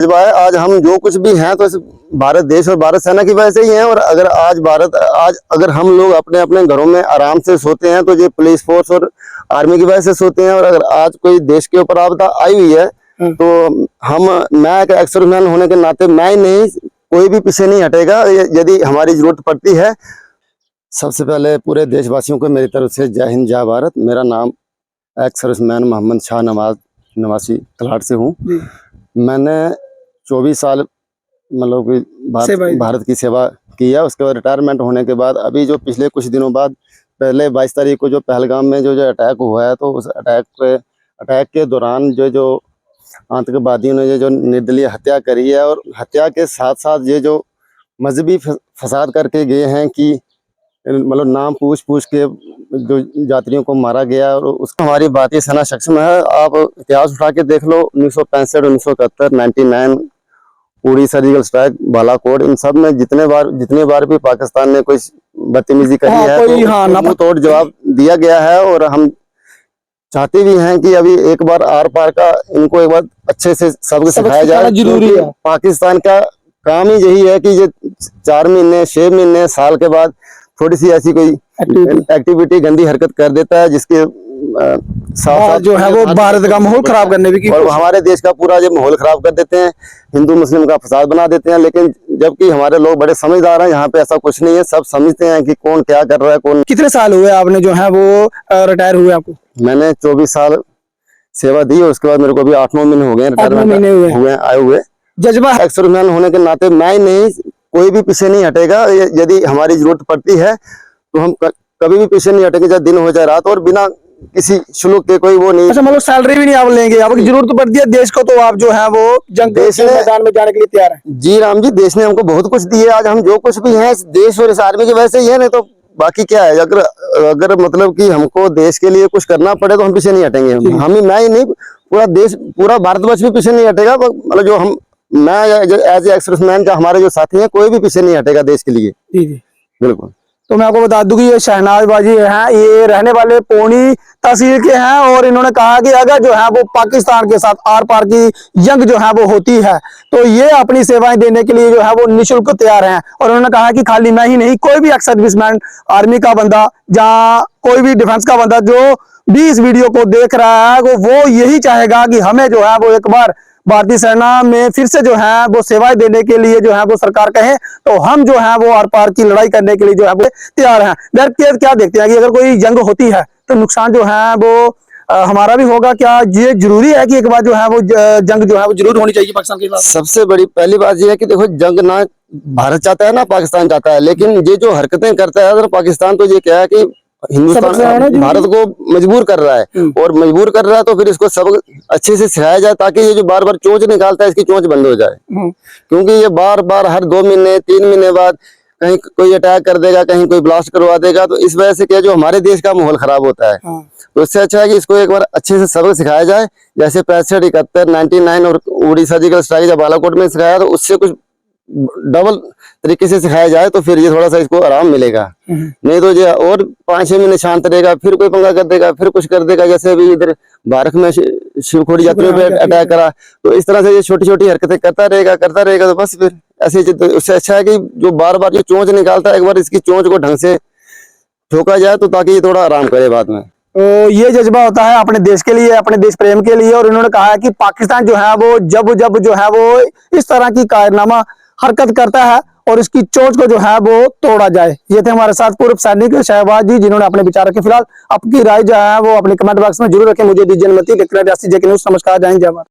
जज्बा है। आज हम जो कुछ भी हैं तो इस भारत देश और भारत सेना की वजह से ही हैं। और अगर आज अगर हम लोग अपने अपने घरों में आराम से सोते हैं तो ये पुलिस फोर्स और आर्मी की वजह से सोते हैं। और अगर आज कोई देश के ऊपर आपदा आई हुई है तो मैं एक एक्सर्विसमैन होने के नाते मैं ही नहीं, कोई भी पीछे नहीं हटेगा यदि हमारी जरूरत पड़ती है। सबसे पहले पूरे देशवासियों को मेरी तरफ से जय हिंद जय भारत। मेरा नाम एक्सर्विसमैन मोहम्मद शाह नवाज नवासी तलाट से हूँ। मैंने 24 साल मतलब कि भारत की सेवा की है। उसके बाद रिटायरमेंट होने के बाद अभी जो पिछले कुछ दिनों बाद पहले 22 तारीख को जो पहलगाम में जो अटैक हुआ है, तो उस अटैक के दौरान जो आतंकवादियों ने जो निर्दलीय हत्या करी है, और हत्या के साथ साथ ये जो मजहबी फसाद करके गए हैं कि मतलब नाम पूछ के जो यात्रियों को मारा गया, और उसको हमारी भारतीय सेना सक्षम है। आप इतिहास उठा के देख लो, 1965, 1971, 99, उड़ी सर्जिकल स्ट्राइक, बालाकोट, इन सब में जितने बार भी पाकिस्तान ने कोई बदतमीजी करी है तो तोड़ जवाब दिया गया है। और हम चाहते भी हैं कि अभी एक बार आर पार का इनको एक बार अच्छे से सबक सिखाया जाए। जरूरी है। पाकिस्तान का काम ही यही है कि ये 4 महीने 6 महीने साल के बाद थोड़ी सी ऐसी कोई एक्टिविटी गंदी हरकत कर देता है जिसके साथ जो है वो भारत का माहौल खराब करने की, और हमारे देश का पूरा जो माहौल खराब कर देते हैं, हिंदू मुस्लिम का फसाद बना देते हैं। लेकिन जबकि हमारे लोग बड़े समझदार हैं, यहाँ पे ऐसा कुछ नहीं है। सब समझते हैं कि कौन क्या कर रहा है कौन। कितने साल हुए आपने जो है वो रिटायर हुए आपको? मैंने 24 साल सेवा दी, और उसके बाद मेरे को अभी 8-9 महीने हो गए रिटायरमेंट हुए आए हुए। जज्बा एक्सर्विसमैन होने के नाते मैं ही नहीं, कोई भी पीछे नहीं हटेगा। यदि हमारी जरूरत पड़ती है तो हम कभी भी पीछे नहीं हटेंगे, चाहे दिन हो चाहे रात, और बिना किसी शुल्क के कोई वो नहीं। अच्छा, मतलब सैलरी भी नहीं आप लेंगे, आपकी जरूरत पड़ती है देश को तो आप जो है वो जंग के मैदान में जाने के लिए तैयार है। जी राम जी, देश ने हमको बहुत कुछ दिया। आज हम जो कुछ भी हैं देश और इस आर्मी की वजह से ही है, नहीं तो बाकी क्या है। अगर मतलब कि हमको देश के लिए कुछ करना पड़े तो हम पीछे नहीं हटेंगे। हम ही, मैं ही नहीं, पूरा देश, पूरा भारतवर्ष भी पीछे नहीं हटेगा। मतलब जो मैं एज ए एक्सर्विसमैन, जो हमारे जो साथी हैं, कोई भी पीछे नहीं हटेगा देश के लिए। जी बिल्कुल। तो मैं आपको बता दूं कि ये शहनाज बाजी हैं, ये रहने वाले पौनी तहसील के हैं, और इन्होंने कहा कि अगर जो है वो पाकिस्तान के साथ आर पार की जंग जो है वो होती है तो ये अपनी सेवाएं देने के लिए जो है वो निःशुल्क तैयार हैं। और उन्होंने कहा कि खाली मैं ही नहीं, कोई भी एक्स-सर्विसमैन, आर्मी का बंदा या कोई भी डिफेंस का बंदा जो भी इस वीडियो को देख रहा है वो यही चाहेगा कि हमें जो है वो एक बार भारतीय सेना में फिर से जो है वो सेवाएं देने के लिए जो है वो सरकार कहे तो हम जो है वो आर पार की लड़ाई करने के लिए जो है वो तैयार हैं। क्या देखते हैं कि अगर कोई जंग होती है तो नुकसान जो है वो हमारा भी होगा? क्या ये जरूरी है कि एक बार जो है वो जंग जो है वो जरूर होनी चाहिए पाकिस्तान के साथ? सबसे बड़ी पहली बात यह है कि देखो, जंग ना भारत चाहता है ना पाकिस्तान चाहता है, लेकिन ये जो हरकतें करता है पाकिस्तान, तो ये क्या है कि हिंदुस्तान भारत को मजबूर कर रहा है, और मजबूर कर रहा है तो फिर इसको सब अच्छे से सिखाया जाए ताकि ये जो बार बार चोंच निकालता है इसकी चोंच बंद हो जाए। क्योंकि ये बार बार हर 2 महीने 3 महीने बाद कहीं कोई अटैक कर देगा, कहीं कोई ब्लास्ट करवा देगा, तो इस वजह से क्या जो हमारे देश का माहौल खराब होता है। तो इससे अच्छा है कि इसको एक बार अच्छे से सबक सिखाया जाए। जैसे 65, 71, 99 और उड़ी सर्जिकल स्ट्राइक जब बालाकोट में सिखाया, तो उससे कुछ डबल तरीके से सिखाया जाए तो फिर ये थोड़ा सा इसको आराम मिलेगा। नहीं तो ये और 5-6 महीने शांत रहेगा, फिर कोई पंगा कर देगा, फिर कुछ कर देगा। जैसे अभी इधर भारत में शिवखोड़ी यात्रियों पे अटैक करा, तो इस तरह से ये छोटी छोटी हरकतें करता रहेगा तो बस फिर ऐसे। तो उससे अच्छा है कि जो बार बार ये चोंच निकालता है, एक बार इसकी चोंच को ढंग से ठोका जाए तो ताकि ये थोड़ा आराम करे बाद में। तो ये जज्बा होता है अपने देश के लिए, अपने देश प्रेम के लिए। और इन्होंने कहा है कि पाकिस्तान जो है वो जब जो है वो इस तरह की कायरनामा हरकत करता है और इसकी चोंच को जो है वो तोड़ा जाए। ये थे हमारे साथ पूर्व सैनिक शहबाज जी, जिन्होंने अपने विचार रखे। फिलहाल आपकी राय जो है वो अपने कमेंट बॉक्स में जरूर रखें। मुझे दीजिए अनुमति। नमस्कार, जय हिंद, जय भारत।